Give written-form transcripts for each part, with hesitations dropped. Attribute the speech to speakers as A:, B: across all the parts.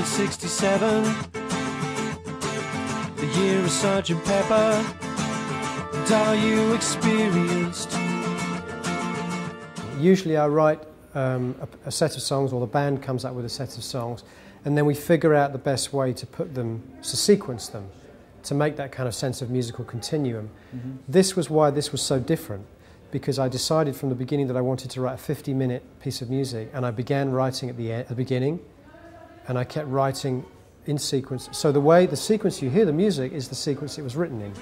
A: 1967, the year of Sergeant Pepper, and are you experienced?
B: Usually I write a set of songs, or the band comes up with a set of songs, and then we figure out the best way to put them, to sequence them, to make that kind of sense of musical continuum. Mm-hmm. This was why this was so different, because I decided from the beginning that I wanted to write a 50-minute piece of music, and I began writing at the beginning, and I kept writing in sequence. So the sequence you hear the music is the sequence it was written in.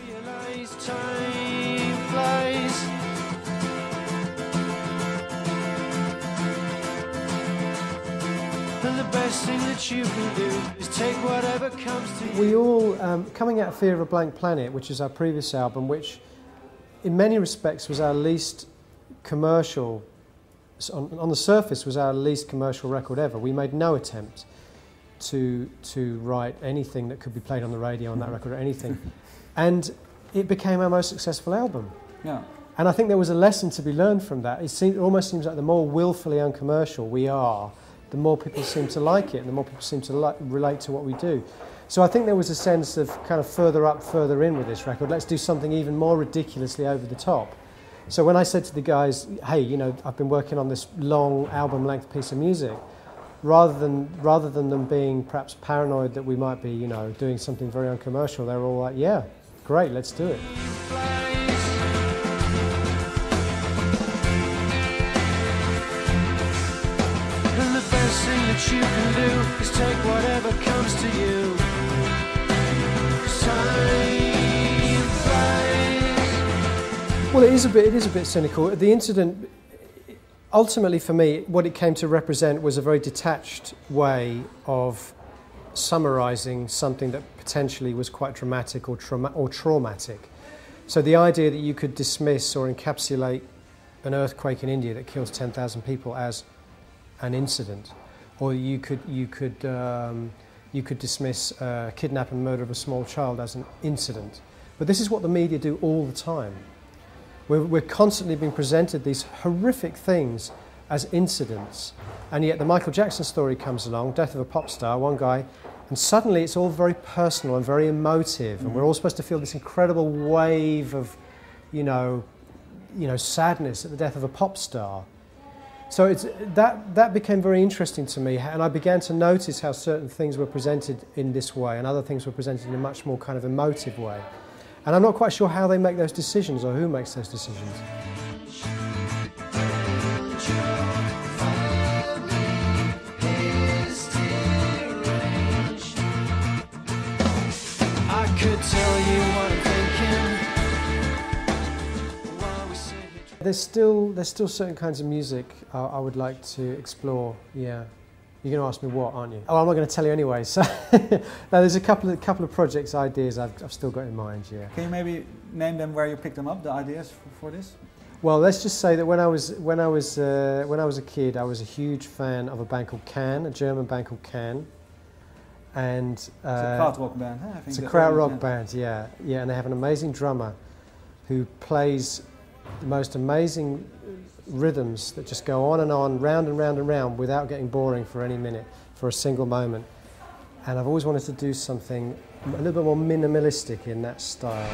B: We all, coming out of Fear of a Blank Planet, which is our previous album, which in many respects was our least commercial, on the surface was our least commercial record ever. We made no attempt to write anything that could be played on the radio on that record or anything. And it became our most successful album.
C: Yeah.
B: And I think there was a lesson to be learned from that. It almost seems like the more willfully uncommercial we are, the more people seem to like it, and the more people seem to relate to what we do. So I think there was a sense of kind of further up, further in with this record. Let's do something even more ridiculously over the top. So when I said to the guys, hey, you know, I've been working on this long album-length piece of music, rather than them being perhaps paranoid that we might be, you know, doing something very uncommercial, they were all like, yeah, great, let's do it.
A: That you can do is take whatever comes to you. Time flies.
B: Well, it is a bit cynical. The incident, ultimately for me, what it came to represent was a very detached way of summarising something that potentially was quite dramatic or traumatic. So the idea that you could dismiss or encapsulate an earthquake in India that kills 10,000 people as an incident, or you could dismiss kidnap and murder of a small child as an incident. But this is what the media do all the time. We're constantly being presented these horrific things as incidents, and yet the Michael Jackson story comes along, death of a pop star, one guy, and suddenly it's all very personal and very emotive, and we're all supposed to feel this incredible wave of, you know, sadness at the death of a pop star. So that became very interesting to me, and I began to notice how certain things were presented in this way and other things were presented in a much more kind of emotive way. And I'm not quite sure how they make those decisions or who makes those decisions.
A: I could tell you what I'm thinking.
B: There's still certain kinds of music I would like to explore. Yeah, you're going to ask me what, aren't you? Oh, I'm not going to tell you anyway. So, no, there's a couple of projects, ideas I've still got in mind. Yeah.
C: Can you maybe name them where you picked them up, the ideas for this?
B: Well, let's just say that when I was a kid, I was a huge fan of a band called Can, a German band called Can, and
C: it's a krautrock band. Huh?
B: It's a krautrock band. Yeah, and they have an amazing drummer who plays the most amazing rhythms that just go on and on, round and round and round, without getting boring for any minute, for a single moment. And I've always wanted to do something a little bit more minimalistic in that style.